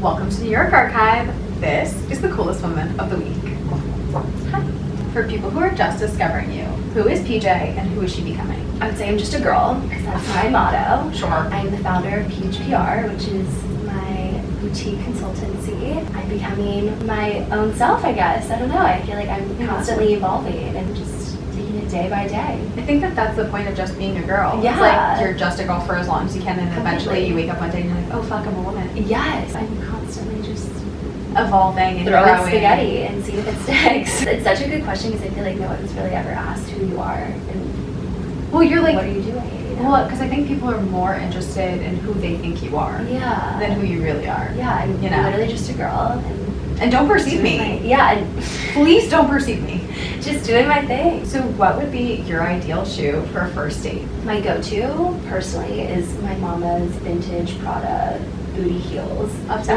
Welcome to New York Archive. This is the coolest woman of the week. Hi. For people who are just discovering you, who is PJ and who is she becoming? I would say I'm just a girl, because that's my motto. Sure. I'm the founder of PEEJ PR, which is my boutique consultancy. I'm becoming my own self, I guess. I don't know. I feel like I'm constantly evolving and just taking it day by day. I think that that's the point of just being a girl. Yeah. It's like you're just a girl for as long as you can, and eventually you wake up one day and you're like, oh fuck, I'm a woman. Yes. I'm constantly just Evolving and throwing growing. spaghetti and seeing if it sticks. It's such a good question because I feel like no one's really ever asked who you are and Well, you're like, what are you doing? You know? well, because I think people are more interested in who they think you are Yeah. than who you really are. Yeah, I'm literally just a girl. And don't perceive me. And Please don't perceive me. just doing my thing. So what would be your ideal shoe for a first date? My go-to, personally, is my mama's vintage Prada booty heels. Obsessed. They're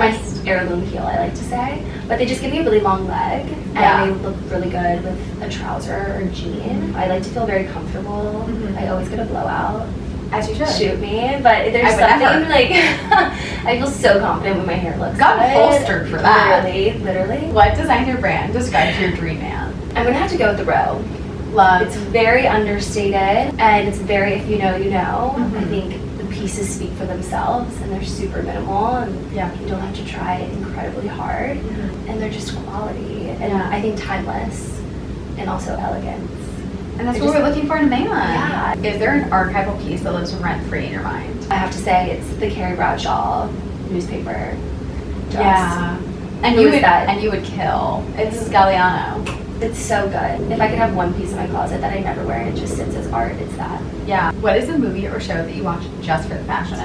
my heirloom heel, I like to say. But they just give me a really long leg, Yeah. and they look really good with a trouser or jean. I like to feel very comfortable. Mhm. I always get a blowout. As you should. Shoot me, but there's I would something never. like I feel so confident when my hair looks Got good. holstered for that. Literally. What designer brand describes your dream man? I'm gonna have to go with the Row. Love. It's very understated, and it's very, if you know, you know. Mhm. I think the pieces speak for themselves, and they're super minimal, and Yeah. you don't have to try incredibly hard, Mhm. and they're just quality, and Yeah. I think timeless, and also elegance. And that's I what just- we're looking for in a man. Yeah. Is there an archival piece that lives rent-free in your mind? I have to say, it's the Carrie Bradshaw newspaper dress. Yeah. And Who you is would that? And you would kill. It's Galliano. It's so good. If I could have one piece in my closet that I never wear and it just sits as art, it's that. Yeah. What is a movie or show that you watch just for the fashion?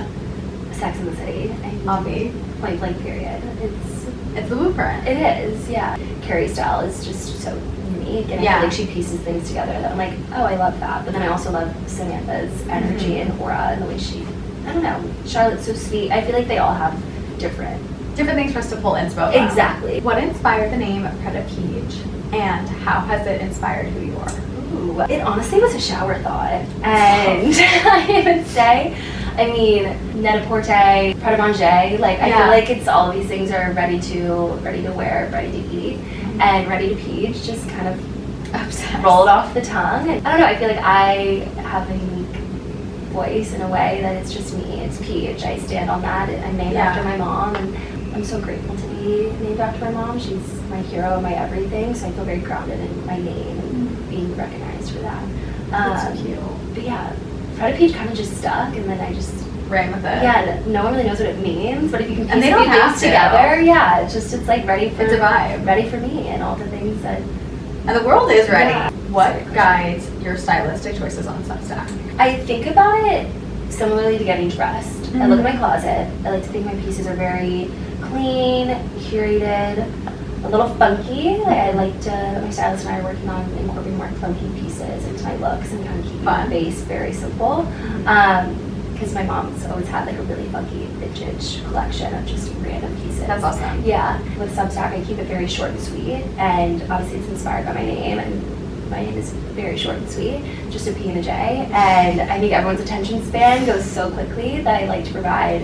Sex and the City. Obvi. Point blank period. It's the blueprint. It is, yeah. Carrie's style is just so unique, and I Yeah. feel like she pieces things together that I'm like, oh, I love that. But then I also love Samantha's energy and aura and the way she, I don't know, Charlotte's so sweet. I feel like they all have different. Different things for us to pull inspo from. Exactly. What inspired the name PEEJ, and how has it inspired who you are? Ooh, it honestly was a shower thought, and I would say, I mean, Net-a-Porter, Pret-a-Manger, like I Yeah. feel like it's all of these things are ready to wear, ready to eat, and ready to PEEJ, just kind of Obsessed. rolled off the tongue. And I don't know, I feel like I have a unique voice in a way that it's just me. It's PEEJ. I stand on that. I'm named Yeah. after my mom, and I'm so grateful to be named after my mom. She's my hero and my everything, so I feel very grounded in my name and being recognized for that. That's so cute. But yeah, Prada PEEJ kind of just stuck, and then I just, Ran with it. yeah, no one really knows what it means, but if you can piece And they a don't few have things to. together, yeah, it's like ready for, It's a vibe. ready for me and all the things that, And the world is ready. Yeah. What guides your stylistic choices on Substack? I think about it similarly to getting dressed. I look at my closet. I like to think my pieces are very clean, curated, a little funky. Like I like to, my stylist and I are working on incorporating more funky pieces into my looks and kind of keeping Fun. my base very simple. Because my mom's always had like a really funky vintage collection of just random pieces. That's awesome. Yeah. With Substack, I keep it very short and sweet, and obviously it's inspired by my name, and my name is very short and sweet, just a P and a J, and I think everyone's attention span goes so quickly that I like to provide,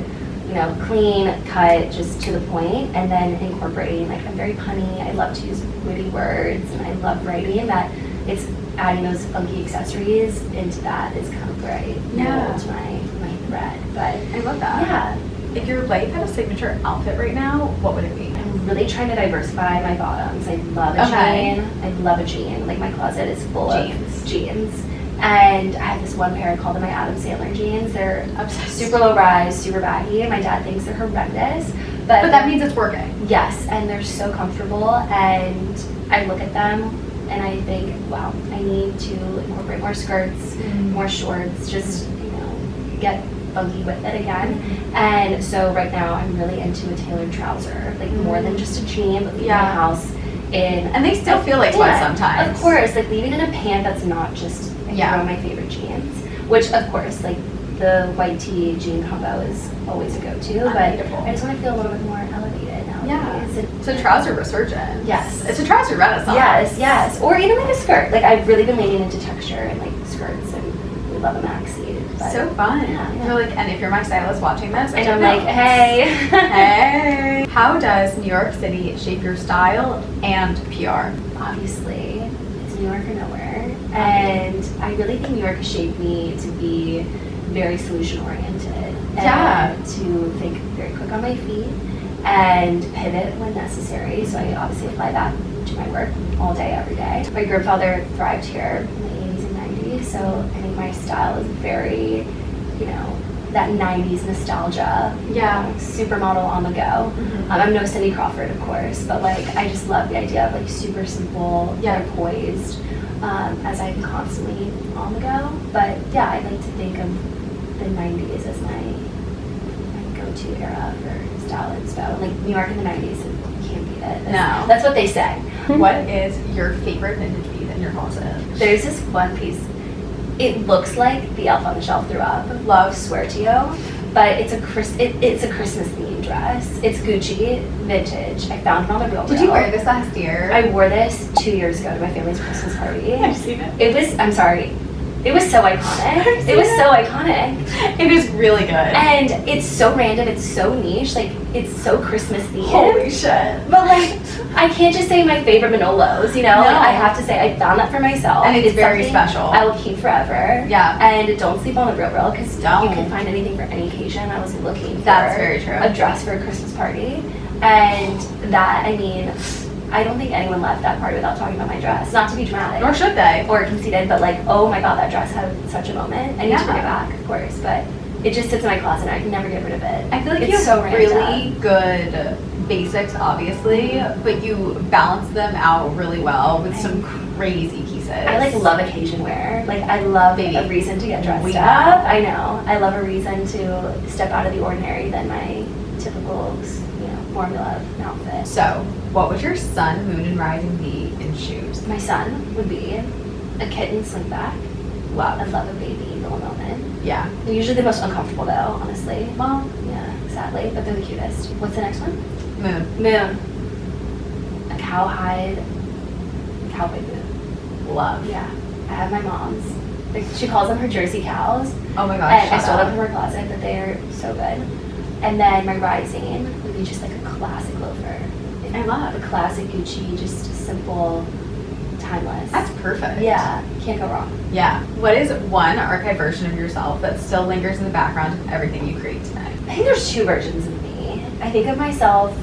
you know, clean cut, just to the point, and then incorporating, like I'm very punny, I love to use witty words, and I love writing, that it's adding those funky accessories into that is kind of where I mold my thread. But I love that. yeah, If your life had a signature outfit right now, what would it be? I'm really trying to diversify my bottoms. I love a Okay. jean. I love a jean. Like my closet is full Jeans. of jeans. And I have this one pair, I call them my Adam Sandler jeans. They're Obsessed. super low rise, super baggy. My dad thinks they're horrendous. But that means it's working. yes, and they're so comfortable. And I look at them and I think, wow, I need to incorporate more skirts, more shorts, just, you know, get funky with it again. And so right now I'm really into a tailored trouser, like more than just a jean, but leaving my house in. And they still feel like one sometimes. Of course, like leaving in a pant that's not just one of my favorite jeans, which of course, like the white tee jean combo is always a go-to, but Unbeatable. I just want to feel a little bit more elevated nowadays. And It's a trouser resurgence. Yes. It's a trouser renaissance. yes, or even like a skirt. Like I've really been leaning into texture and like skirts, and we love a maxi. But, so fun. Yeah. You're like, and if you're my stylist watching this, And I'm like, hey. hey. How does New York City shape your style and PR? Obviously, it's New York or nowhere. And I really think New York has shaped me to be very solution oriented. Yeah. And to think very quick on my feet and pivot when necessary. So I obviously apply that to my work all day, every day. My grandfather thrived here in the 80s and 90s, so I think my style is very, that 90s nostalgia. Yeah. Supermodel on the go. I'm no Cindy Crawford, of course, but I just love the idea of super simple, Yeah. very poised, as I'm constantly on the go. But yeah, I like to think of the 90s as my go-to era for style and style. New York in the 90s, you can't beat it. No. That's what they say. What is your favorite vintage piece in your closet? There's this one piece. It looks like the elf on the shelf threw up. Love, swear to you. But it's a Christmas themed dress. It's Gucci, vintage. I found it on the Real. Did you wear this last year? I wore this 2 years ago to my family's Christmas party. I've seen it. It was so iconic. It was so iconic. It is really good. And it's so random, it's so niche, it's so Christmas themed. Holy shit. But I can't just say my favorite Manolos, No. I have to say I found that for myself. And it's very something special. I will keep forever. Yeah. And don't sleep on the Real because you Don't. can find anything for any occasion. I was looking for That's very true. a dress for a Christmas party. And that, I don't think anyone left that party without talking about my dress. Not to be dramatic. Nor should they. Or conceited, but oh my god, that dress had such a moment. I need to bring it back, of course, but it just sits in my closet and I can never get rid of it. I feel like it's you so have random. really good basics, obviously, but you balance them out really well with some crazy pieces. I love occasion wear. I love a reason to get dressed up. I know. I love a reason to step out of the ordinary than my typical, formula of an outfit. So, what would your sun, moon, and rising be in shoes? My son would be a kitten slingback. Love. I love a baby little moment. Yeah. They're usually the most uncomfortable though, honestly. Well, Yeah, sadly, but they're the cutest. What's the next one? moon. A cowboy boot. Love. Yeah, I have my mom's. She calls them her Jersey cows. Oh my gosh. And I shut stole up. them from her closet, but they are so good. And then my rising would be just a classic loafer. I love. A classic Gucci, just simple, timeless. That's perfect. Yeah, can't go wrong. Yeah. What is one archive version of yourself that still lingers in the background of everything you create today? I think there's two versions of me. I think of myself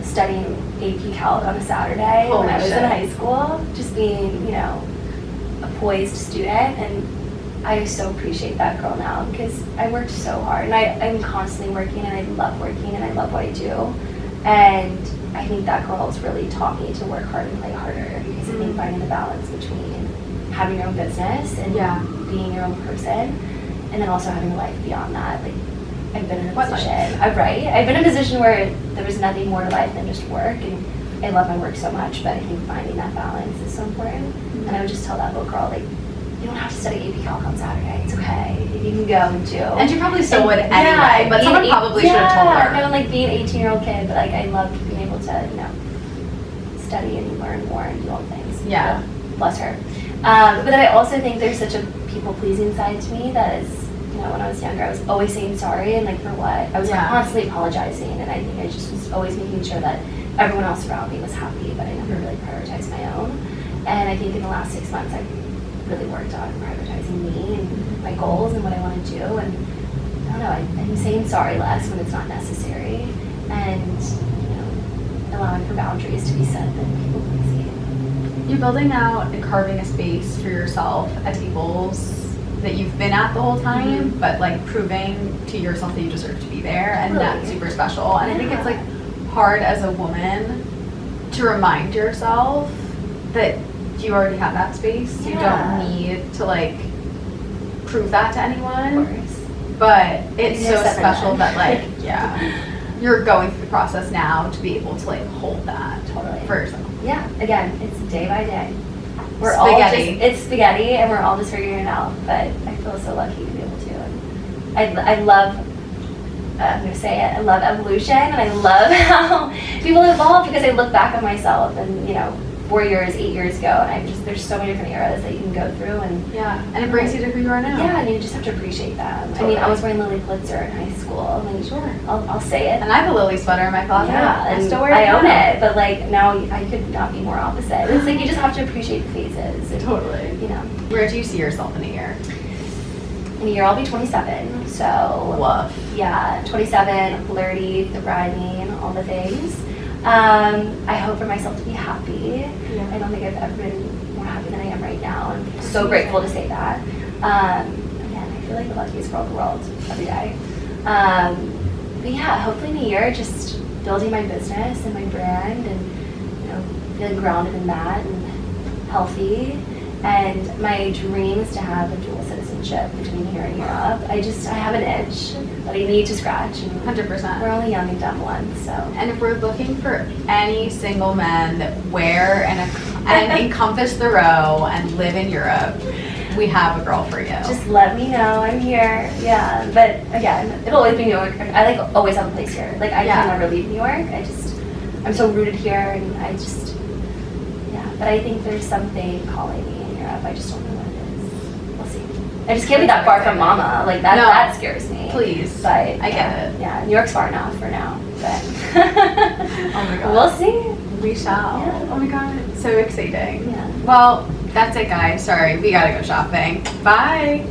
studying AP Calc on a Saturday when I was in high school, just being, a poised student, and I so appreciate that girl now because I worked so hard and I'm constantly working and I love working and I love what I do. And I think that girl has really taught me to work hard and play harder because I think finding the balance between having your own business and being your own person and then also having a life beyond that. I've been in a position, I've been in a position where there was nothing more to life than just work, and I love my work so much, but I think finding that balance is so important. And I would just tell that little girl, you don't have to study AP Calc on Saturday. It's okay. You can go and do. And you probably still would anyway, but someone probably should have told her. No, being an 18-year-old kid, but I loved being able to, study and learn more and do all the things. Yeah. So, bless her. But then I also think there's such a people-pleasing side to me that is, when I was younger, I was always saying sorry and for what? I was constantly apologizing, and I think I just was always making sure that everyone else around me was happy, but I never really prioritized my own. And I think in the last 6 months, I've really worked on prioritizing me and my goals and what I want to do. And I don't know, I'm saying sorry less when it's not necessary, and allowing for boundaries to be set than people pleasing. You're building out and carving a space for yourself at tables that you've been at the whole time, but proving to yourself that you deserve to be there, and that's super special. And I think it's hard as a woman to remind yourself that you already have that space. You don't need to prove that to anyone. Of course. But it's so special that you're going through the process now to be able to hold that for yourself. Yeah, again, it's day by day. It's spaghetti, and we're all just figuring it out. But I feel so lucky to be able to. And I love, I'm going to say it, I love evolution, and I love how people evolve because I look back at myself and, 4 years, 8 years ago, and there's so many different eras that you can go through, and Yeah, and it brings you to who you are now. yeah, and you just have to appreciate them. Totally. I mean, I was wearing Lily Pulitzer in high school. I mean, Sure. I'll say it. And I have a Lily sweater in my closet. Yeah, I and still wear I own now. it, but like now I could not be more opposite. It's like you just have to appreciate the phases. And, Totally. you know, Where do you see yourself in a year? in a year I'll be 27, so Woof. yeah, 27, flirty, thriving, all the things. I hope for myself to be happy. Yeah. I don't think I've ever been more happy than I am right now. I'm so grateful to say that. Again, I feel like the luckiest girl in the world every day. But yeah, hopefully in a year, just building my business and my brand, and you know, feeling grounded in that and healthy. And my dream is to have a dual citizenship between here and Europe. I have an itch that I need to scratch. And 100%. we're only young and dumb once, so. And if we're looking for any single men that wear and encompass the row and live in Europe, we have a girl for you. Just let me know, I'm here. Yeah, but again, it'll always be New York. I like always have a place here. Like I can never leave New York. I'm so rooted here, and yeah. But I think there's something calling me in Europe. I just don't know what it is. We'll see. I just can't be that far from Mama. Like that. No. That scares me. Please. But I get it. Yeah, New York's far enough for now. But Oh my God. we'll see. We shall. Yeah. Oh my God. So exciting. Yeah. Well, that's it, guys. Sorry. We gotta go shopping. Bye.